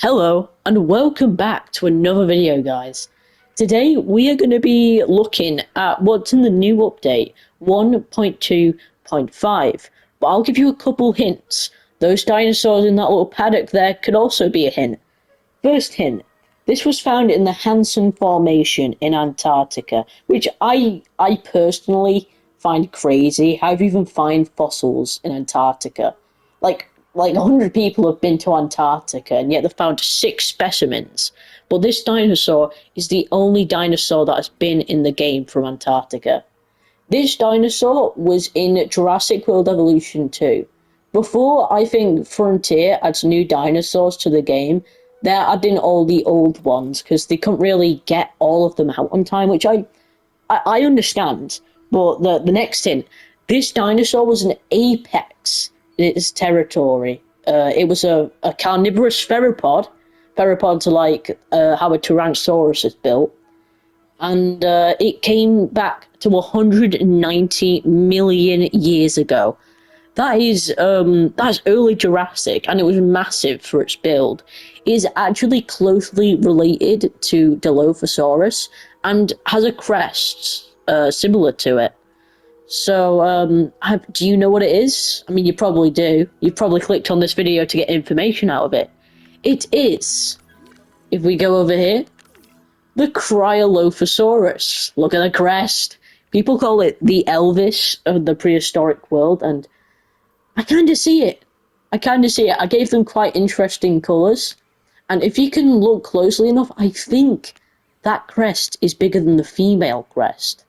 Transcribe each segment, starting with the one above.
Hello and welcome back to another video, guys. Today we are going to be looking at what's in the new update 1.2.5, but I'll give you a couple hints. Those dinosaurs in that little paddock there could also be a hint. First hint, this was found in the Hansen Formation in Antarctica, which I personally find crazy. How do you even find fossils in Antarctica? Like 100 people have been to Antarctica, and yet they've found 6 specimens. But this dinosaur is the only dinosaur that has been in the game from Antarctica. This dinosaur was in Jurassic World Evolution 2. Before, I think Frontier adds new dinosaurs to the game, they're adding all the old ones, because they couldn't really get all of them out on time, which I understand. But the next thing, this dinosaur was an apex in its territory. It was a carnivorous theropod. Theropods are like how a Tyrannosaurus is built. And it came back to 190 million years ago. That's early Jurassic, and it was massive for its build. It is actually closely related to Dilophosaurus and has a crest similar to it. So, do you know what it is? I mean, you probably do. You've probably clicked on this video to get information out of it. It is, if we go over here, the Cryolophosaurus. Look at the crest. People call it the Elvis of the prehistoric world, and I kind of see it. I gave them quite interesting colours, and if you can look closely enough, I think that crest is bigger than the female crest.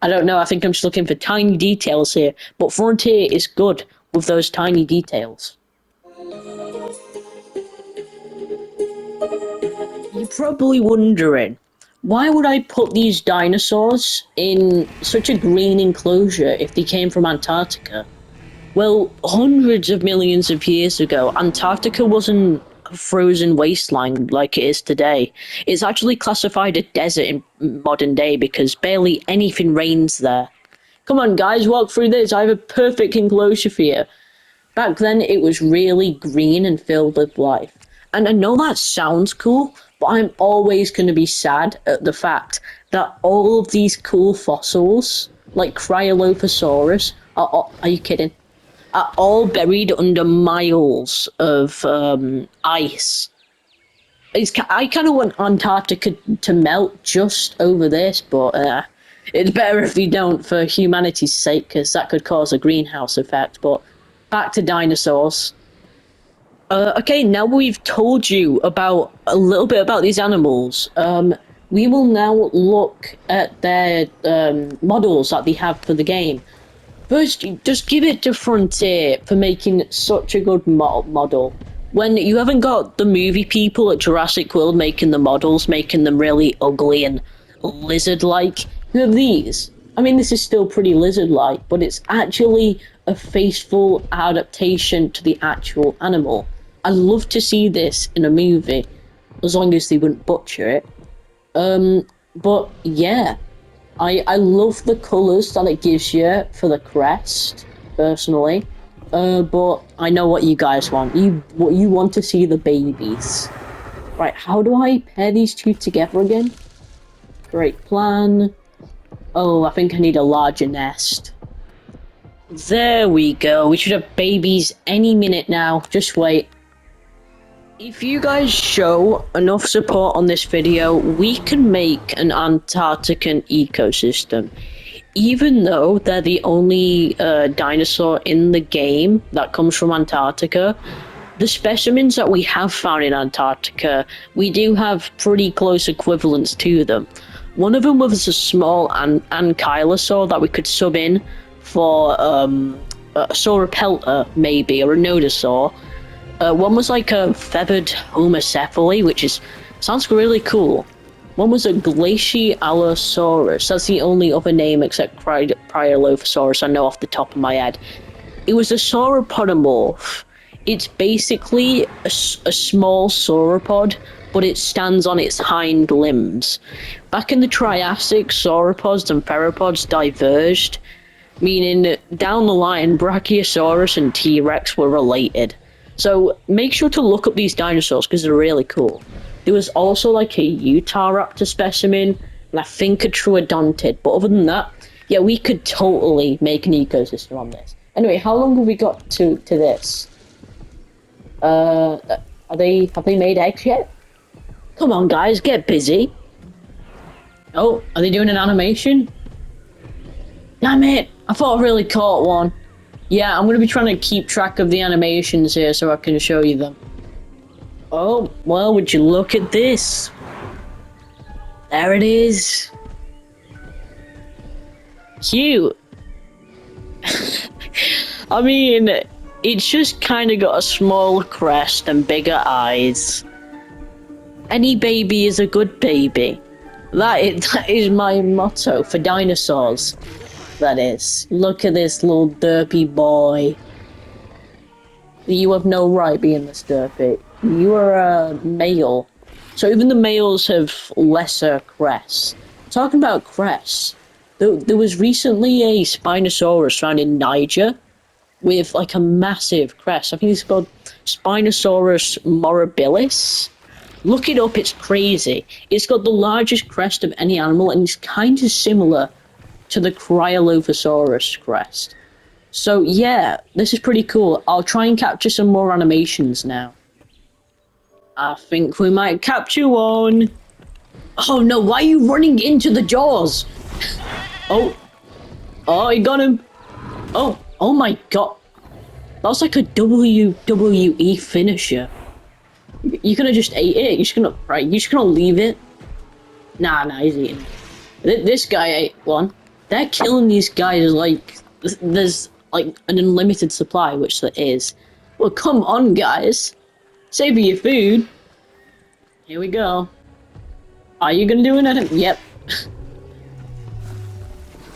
I don't know, I think I'm just looking for tiny details here, but Frontier is good with those tiny details. You're probably wondering, why would I put these dinosaurs in such a green enclosure if they came from Antarctica? Well, hundreds of millions of years ago, Antarctica wasn't a frozen wasteland like it is today. It's actually classified a desert in modern day because barely anything rains there. Come on, guys, walk through this. I have a perfect enclosure for you. Back then, it was really green and filled with life. And I know that sounds cool, but I'm always going to be sad at the fact that all of these cool fossils, like Cryolophosaurus, are you kidding? Are all buried under miles of ice. I kind of want Antarctica to melt just over this, but it's better if we don't for humanity's sake, because that could cause a greenhouse effect. But back to dinosaurs. Okay, now we've told you about a little bit about these animals. We will now look at their models that they have for the game. First, just give it to Frontier for making such a good model. When you haven't got the movie people at Jurassic World making the models, making them really ugly and lizard-like, you have these. I mean, this is still pretty lizard-like, but it's actually a faithful adaptation to the actual animal. I'd love to see this in a movie, as long as they wouldn't butcher it. But yeah. I love the colours that it gives you for the crest, personally. But I know what you guys want. You want to see the babies. Right, how do I pair these two together again? Great plan. Oh, I think I need a larger nest. There we go. We should have babies any minute now. Just wait. If you guys show enough support on this video, we can make an Antarctican ecosystem. Even though they're the only dinosaur in the game that comes from Antarctica, the specimens that we have found in Antarctica, we do have pretty close equivalents to them. One of them was a small ankylosaur that we could sub in for a sauropelta, maybe, or a nodosaur. One was like a feathered homocephaly, which sounds really cool. One was a Glacialosaurus. That's the only other name except Cryolophosaurus I know off the top of my head. It was a sauropodomorph. It's basically a small sauropod, but it stands on its hind limbs. Back in the Triassic, sauropods and theropods diverged, meaning down the line, Brachiosaurus and T-Rex were related. So make sure to look up these dinosaurs because they're really cool. There was also like a Utahraptor specimen, and I think a Troodontid. But other than that, yeah, we could totally make an ecosystem on this. Anyway, how long have we got to this? Have they made eggs yet? Come on, guys, get busy. Oh, are they doing an animation? Damn it! I thought I really caught one. Yeah, I'm gonna be trying to keep track of the animations here so I can show you them. Oh, well, would you look at this? There it is. Cute. I mean, it's just kind of got a smaller crest and bigger eyes. Any baby is a good baby. That is my motto for dinosaurs. That is. Look at this little derpy boy. You have no right being this derpy. You are a male. So even the males have lesser crests. Talking about crests, there was recently a Spinosaurus found in Niger with like a massive crest. I think it's called Spinosaurus morabilis. Look it up, it's crazy. It's got the largest crest of any animal and it's kind of similar to the Cryolophosaurus crest. So yeah, this is pretty cool. I'll try and capture some more animations now. I think we might capture one. Oh no, why are you running into the jaws? Oh, I got him. Oh my god. That's like a WWE finisher. You could have just ate it. You're just gonna leave it. Nah, he's eating it. This guy ate one. They're killing these guys like there's like an unlimited supply, which there is. Well, come on, guys. Save your food. Here we go. Are you gonna do it? Yep.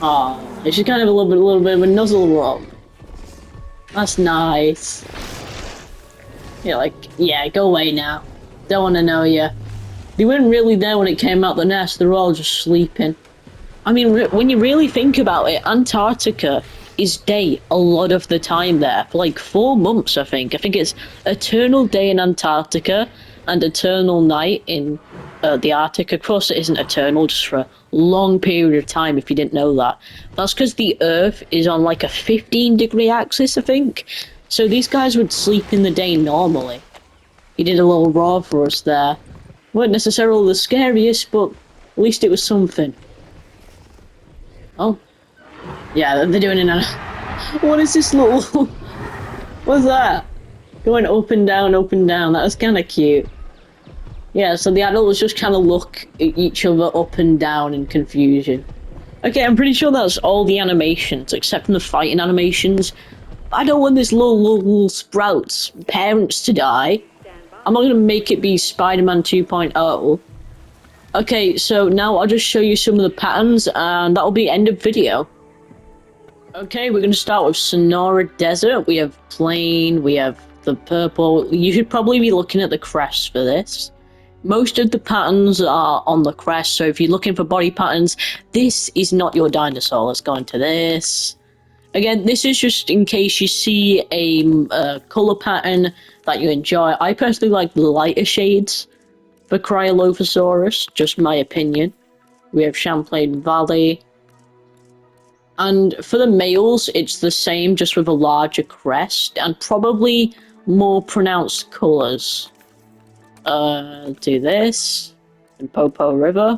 Oh, it's just kind of a little bit of a nuzzle rock. That's nice. Yeah, like, yeah, go away now. Don't want to know you. They weren't really there when it came out the nest. They're all just sleeping. I mean, when you really think about it, Antarctica is day a lot of the time there. For like 4 months, I think. I think it's eternal day in Antarctica and eternal night in the Arctic. Of course, it isn't eternal, just for a long period of time, if you didn't know that. That's because the Earth is on like a 15-degree axis, I think. So these guys would sleep in the day normally. He did a little raw for us there. Weren't necessarily the scariest, but at least it was something. Oh. Yeah, they're doing it now. What is this little... What's that? Going up and down, up and down. That was kind of cute. Yeah, so the adults just kind of look at each other up and down in confusion. Okay, I'm pretty sure that's all the animations, except from the fighting animations. I don't want this little sprout's parents to die. I'm not going to make it be Spider-Man 2.0. Okay, so now I'll just show you some of the patterns, and that'll be end of video. Okay, we're going to start with Sonora Desert. We have plain, we have the purple. You should probably be looking at the crests for this. Most of the patterns are on the crest, so if you're looking for body patterns, this is not your dinosaur. Let's go into this. Again, this is just in case you see a colour pattern that you enjoy. I personally like the lighter shades for Cryolophosaurus, just my opinion. We have Champlain Valley. And for the males, it's the same, just with a larger crest, and probably more pronounced colours. Do this, in Popo River.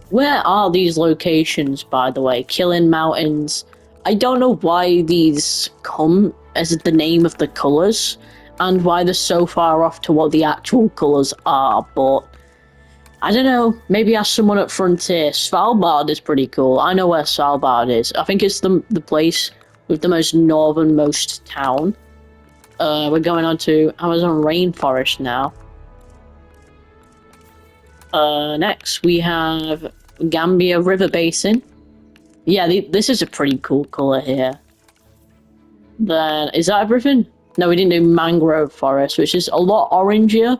Where are these locations, by the way? Killing Mountains. I don't know why these come as the name of the colours, and why they're so far off to what the actual colours are, but I don't know. Maybe ask someone at Frontier. Svalbard is pretty cool. I know where Svalbard is. I think it's the place with the most northernmost town. We're going on to Amazon rainforest now. Next we have Gambia River Basin. Yeah, this is a pretty cool colour here. Then, is that everything? No, we didn't do mangrove forest, which is a lot oranger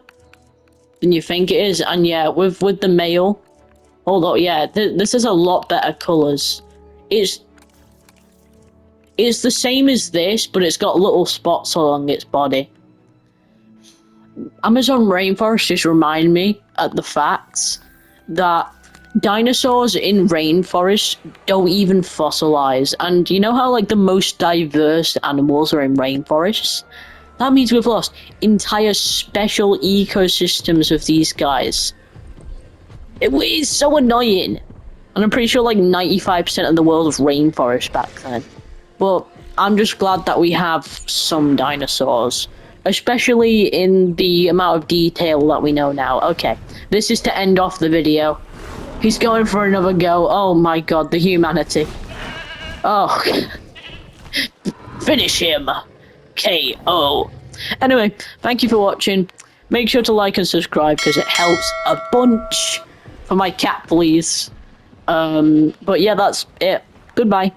than you think it is. And yeah, with the male, hold on, yeah, this is a lot better colours. It's the same as this, but it's got little spots along its body. Amazon rainforest just remind me at the facts that dinosaurs in rainforests don't even fossilize. And you know how like the most diverse animals are in rainforests? That means we've lost entire special ecosystems of these guys. It is so annoying. And I'm pretty sure like 95% of the world was rainforest back then. But I'm just glad that we have some dinosaurs. Especially in the amount of detail that we know now. Okay, this is to end off the video. He's going for another go. Oh my god, the humanity. Oh. Finish him. KO. Anyway, thank you for watching. Make sure to like and subscribe because it helps a bunch for my cat, please. But yeah, that's it. Goodbye.